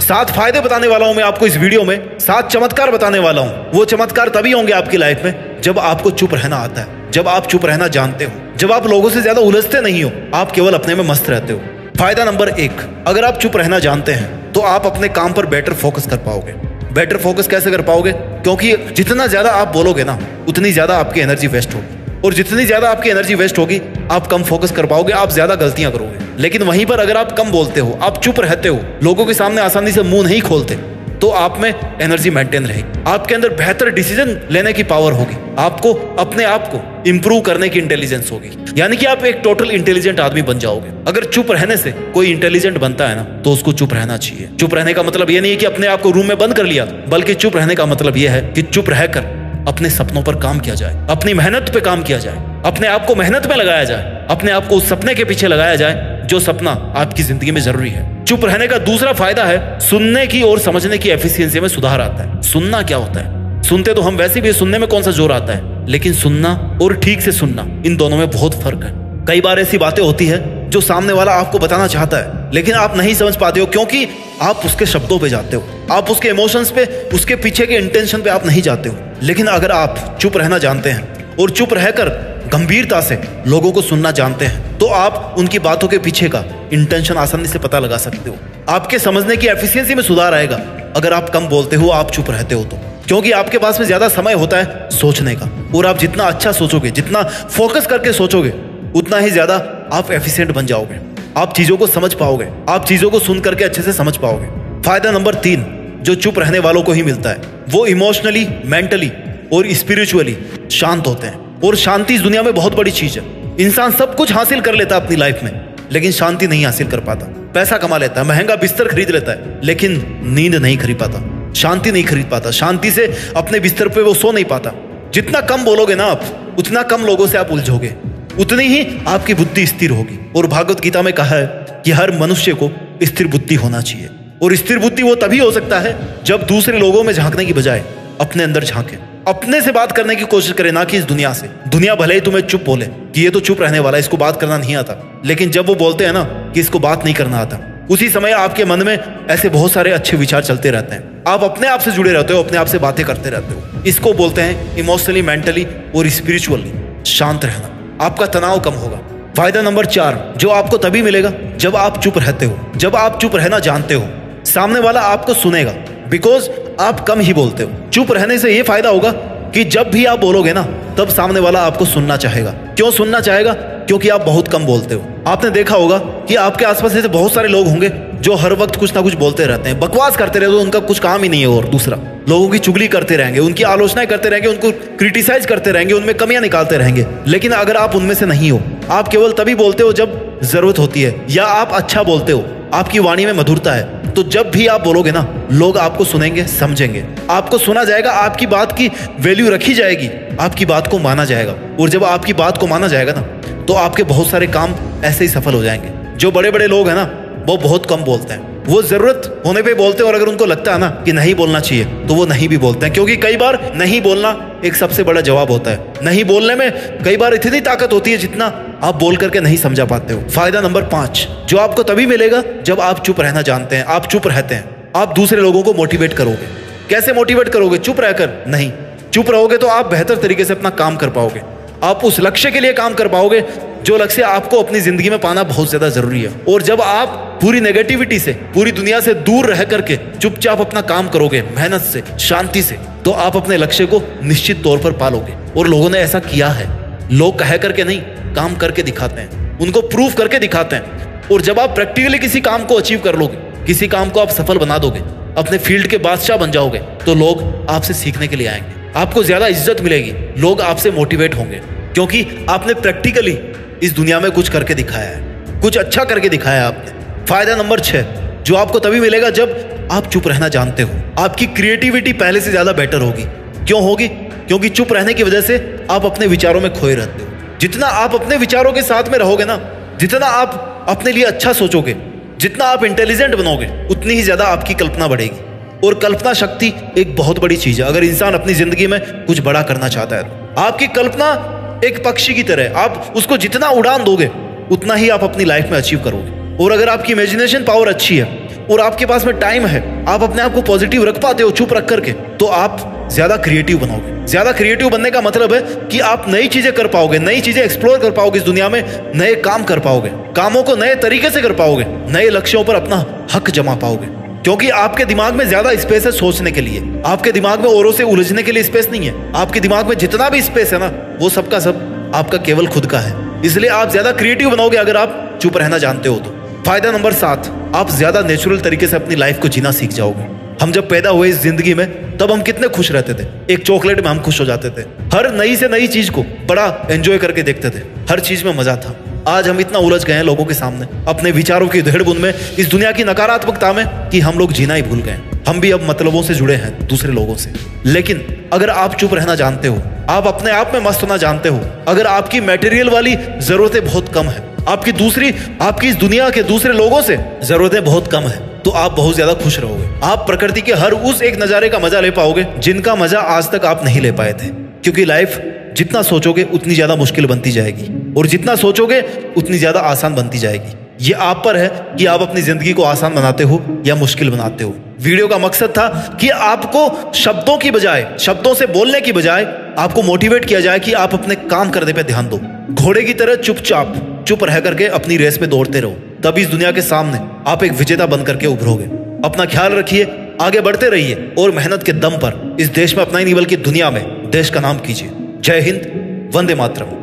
7 फायदे बताने वाला हूं मैं आपको इस वीडियो में, 7 चमत्कार बताने वाला हूं। वो चमत्कार तभी होंगे आपकी लाइफ में जब आपको चुप रहना आता है, जब आप चुप रहना जानते हो, जब आप लोगों से ज्यादा उलझते नहीं हो, आप केवल अपने में मस्त रहते हो। फायदा नंबर 1, अगर आप चुप रहना जानते हैं तो आप अपने काम पर बेटर फोकस कर पाओगे। बेटर फोकस कैसे कर पाओगे? क्योंकि जितना ज्यादा आप बोलोगे ना, उतनी ज्यादा आपकी एनर्जी वेस्ट होगी, और जितनी ज्यादा आपकी एनर्जी वेस्ट होगी, आप कम फोकस कर पाओगे, आप ज्यादा गलतियां करोगे। लेकिन वहीं पर अगर आप कम बोलते हो, आप चुप रहते हो, लोगों के सामने आसानी से मुंह नहीं खोलते, तो आप में एनर्जी मेंटेन रहेगी, आपके अंदर बेहतर डिसीजन लेने की पावर होगी, आपको अपने आप को इंप्रूव करने की इंटेलिजेंस होगी, यानी कि आप एक टोटल इंटेलिजेंट आदमी बन जाओगे। अगर चुप रहने से कोई इंटेलिजेंट बनता है ना, तो उसको चुप रहना चाहिए। चुप रहने का मतलब ये नहीं है कि अपने आप को रूम में बंद कर लिया, बल्कि चुप रहने का मतलब यह है कि चुप रहकर अपने सपनों पर काम किया जाए, अपनी मेहनत पे काम किया जाए, अपने आप को मेहनत में लगाया जाए, अपने आप को उस सपने के पीछे लगाया जाए जो सपना आपकी जिंदगी में जरूरी है। चुप रहने का दूसरा फायदा है, सुनने की और समझने की एफिशिएंसी में सुधार आता है। सुनना क्या होता है? सुनते तो हम वैसे भी, सुनने में कौन सा जोर आता है, लेकिन सुनना और ठीक से सुनना, इन दोनों में बहुत फर्क है। कई बार ऐसी बातें होती है जो सामने वाला आपको बताना चाहता है, लेकिन आप नहीं समझ पाते हो, क्योंकि आप उसके शब्दों पे जाते हो, आप उसके इमोशंस पे, उसके पीछे के इंटेंशन पे आप नहीं जाते हो। लेकिन अगर आप चुप रहना जानते हैं और चुप रहकर गंभीरता से लोगों को सुनना जानते हैं, तो आप उनकी बातों के पीछे का इंटेंशन आसानी से पता लगा सकते हो। आपके समझने की एफिशिएंसी में सुधार आएगा अगर आप कम बोलते हो, आप चुप रहते हो तो, क्योंकि आपके पास में ज्यादा समय होता है सोचने का, और आप जितना अच्छा सोचोगे, जितना फोकस करके सोचोगे, उतना ही ज्यादा आप एफिशिएंट बन जाओगे, आप चीजों को समझ पाओगे, आप चीजों को सुन करके अच्छे से समझ पाओगे। फायदा नंबर 3 जो चुप रहने वालों को ही मिलता है, वो इमोशनली, मेंटली और स्पिरिचुअली शांत होते हैं। और शांति इस दुनिया में बहुत बड़ी चीज है। इंसान सब कुछ हासिल कर लेता है अपनी लाइफ में, लेकिन शांति नहीं हासिल कर पाता। पैसा कमा लेता है, महंगा बिस्तर खरीद लेता है, लेकिन नींद नहीं खरीद पाता, शांति नहीं खरीद पाता, शांति से अपने बिस्तर पे वो सो नहीं पाता। जितना कम बोलोगे ना आप, उतना कम लोगों से आप उलझोगे, उतनी ही आपकी बुद्धि स्थिर होगी। और भागवत गीता में कहा है कि हर मनुष्य को स्थिर बुद्धि होना चाहिए, और स्थिर बुद्धि वो तभी हो सकता है जब दूसरे लोगों में झांकने की बजाय अपने अंदर झांके, अपने से बात करने की कोशिश करे, ना कि इस दुनिया से। दुनिया भले ही तुम्हें चुप बोले कि ये तो चुप रहने वाला है, इसको बात करना नहीं आता, लेकिन जब वो बोलते हैं ना कि इसको बात नहीं करना आता, उसी समय आपके मन में ऐसे बहुत सारे अच्छे विचार चलते रहते हैं। आप अपने आप से जुड़े रहते हो, अपने आप से बातें करते रहते हो। इसको बोलते हैं इमोशनली, मेंटली और स्पिरिचुअली शांत रहना। आपका तनाव कम होगा। फायदा नंबर 4 जो आपको तभी मिलेगा जब आप चुप रहते हो, जब आप चुप रहना जानते हो। सामने वाला आपको सुनेगा, बिकॉज आप कम ही बोलते हो। चुप रहने से यह फायदा होगा कि जब भी आप बोलोगे ना, तब सामने वाला आपको सुनना चाहेगा। क्यों सुनना चाहेगा? क्योंकि आप बहुत कम बोलते हो। आपने देखा होगा कि आपके आसपास ऐसे बहुत सारे लोग होंगे जो हर वक्त कुछ ना कुछ बोलते रहते हैं, बकवास करते रहते हैं, उनका कुछ काम ही नहीं है। और दूसरा, लोगों की चुगली करते रहेंगे, उनकी आलोचनाएं करते रहेंगे, उनको क्रिटिसाइज करते रहेंगे, उनमें कमियां निकालते रहेंगे। लेकिन अगर आप उनमें से नहीं हो, आप केवल तभी बोलते हो जब जरूरत होती है, या आप अच्छा बोलते हो, आपकी वाणी में मधुरता है, तो जब भी आप बोलोगे ना, लोग आपको सुनेंगे, समझेंगे, आपको सुना जाएगा, आपकी बात की वैल्यू रखी जाएगी, आपकी बात को माना जाएगा। और जब आपकी बात को माना जाएगा ना, तो आपके बहुत सारे काम ऐसे ही सफल हो जाएंगे। जो बड़े बड़े लोग हैं ना, वो बहुत कम बोलते हैं, वो जरूरत होने पे बोलते हैं, और अगर उनको लगता है ना कि नहीं बोलना चाहिए, तो वो नहीं भी बोलते हैं। क्योंकि कई बार नहीं बोलना एक सबसे बड़ा जवाब होता है। नहीं बोलने में कई बार इतनी ताकत होती है जितना आप बोल करके नहीं समझा पाते हो। फायदा नंबर 5 जो आपको तभी मिलेगा जब आप चुप रहना जानते हैं, आप चुप रहते हैं। आप दूसरे लोगों को मोटिवेट करोगे। कैसे मोटिवेट करोगे? चुप रहकर नहीं। चुप रहोगे तो आप बेहतर तरीके से अपना काम कर पाओगे, आप उस लक्ष्य के लिए काम कर पाओगे जो लक्ष्य आपको अपनी जिंदगी में पाना बहुत ज्यादा जरूरी है। और जब आप पूरी नेगेटिविटी से, पूरी दुनिया से दूर रह करके चुपचाप अपना काम करोगे, मेहनत से, शांति से, तो आप अपने लक्ष्य को निश्चित तौर पर पालोगे। और लोगों ने ऐसा किया है। लोग कह करके नहीं, काम करके दिखाते हैं, उनको प्रूफ करके दिखाते हैं। और जब आप प्रैक्टिकली किसी काम को अचीव कर लोगे, किसी काम को आप सफल बना दोगे, अपने फील्ड के बादशाह बन जाओगे, तो लोग आपसे सीखने के लिए आएंगे, आपको ज्यादा इज्जत मिलेगी, लोग आपसे मोटिवेट होंगे, क्योंकि आपने प्रैक्टिकली इस दुनिया में कुछ करके दिखाया है, कुछ अच्छा करके दिखाया है आपने। फायदा नंबर 6 जो आपको तभी मिलेगा जब आप चुप रहना जानते हो। आपकी क्रिएटिविटी पहले से ज्यादा बेटर होगी। क्यों होगी? क्योंकि चुप रहने की वजह से आप अपने विचारों में खोए रहते हो। जितना आप अपने विचारों के साथ में रहोगे ना, जितना आप अपने लिए अच्छा सोचोगे, जितना आप इंटेलिजेंट बनोगे, उतनी ही ज्यादा आपकी कल्पना बढ़ेगी। और कल्पना शक्ति एक बहुत बड़ी चीज है। अगर इंसान अपनी जिंदगी में कुछ बड़ा करना चाहता है, तो आपकी कल्पना एक पक्षी की तरह, आप उसको जितना उड़ान दोगे, उतना ही आप अपनी लाइफ में अचीव करोगे। और अगर आपकी इमेजिनेशन पावर अच्छी है, और आपके पास में टाइम है, आप अपने आप को पॉजिटिव रख पाते हो चुप रख करके, तो आप ज्यादा क्रिएटिव बनोगे। ज्यादा क्रिएटिव बनने का मतलब है कि आप नई चीजें कर पाओगे, नई चीजें एक्सप्लोर कर पाओगे इस दुनिया में, नए काम कर पाओगे, कामों को नए तरीके से कर पाओगे, नए लक्ष्यों पर अपना हक जमा पाओगे। क्योंकि आपके दिमाग में ज्यादा स्पेस है सोचने के लिए, आपके दिमाग में औरों से उलझने के लिए स्पेस नहीं है। आपके दिमाग में जितना भी स्पेस है ना, वो सबका सब आपका केवल खुद का है। इसलिए आप ज्यादा क्रिएटिव बनोगे अगर आप चुप रहना जानते हो तो। फायदा नंबर 7, आप ज्यादा नेचुरल तरीके से अपनी लाइफ को जीना सीख जाओगे। हम जब पैदा हुए इस जिंदगी में, तब हम कितने खुश रहते थे। एक चॉकलेट में हम खुश हो जाते थे, हर नई से नई चीज को बड़ा एंजॉय करके देखते थे, हर चीज में मजा था। आज हम इतना उलझ गए हैं लोगों के सामने, अपने विचारों की उधेड़-बुन में, इस दुनिया की नकारात्मकता में, कि हम लोग जीना ही भूल गए। हम भी अब मतलबों से जुड़े हैं दूसरे लोगों से। लेकिन अगर आप चुप रहना जानते हो, आप अपने आप में मस्त होना जानते हो, अगर आपकी मटेरियल वाली जरूरतें बहुत कम है, आपकी इस दुनिया के दूसरे लोगों से जरूरतें बहुत कम है, तो आप बहुत ज्यादा खुश रहोगे। आप प्रकृति के हर उस एक नजारे का मजा ले पाओगे जिनका मजा आज तक आप नहीं ले पाए थे। क्योंकि लाइफ जितना सोचोगे उतनी ज्यादा मुश्किल बनती जाएगी, और जितना सोचोगे उतनी ज्यादा आसान बनती जाएगी। ये आप पर है कि आप अपनी जिंदगी को आसान बनाते हो या मुश्किल बनाते हो। वीडियो का मकसद था कि आपको शब्दों की बजाय, शब्दों से बोलने की बजाय, आपको मोटिवेट किया जाए कि आप अपने काम करने पे ध्यान दो। घोड़े की तरह चुपचाप चुप रह करके अपनी रेस में दौड़ते रहो, तभी इस दुनिया के सामने आप एक विजेता बन करके उभरोगे। अपना ख्याल रखिए, आगे बढ़ते रहिए, और मेहनत के दम पर इस देश में अपना ही नहीं बल्कि दुनिया में देश का नाम कीजिए। जय हिंद, वंदे मातरम।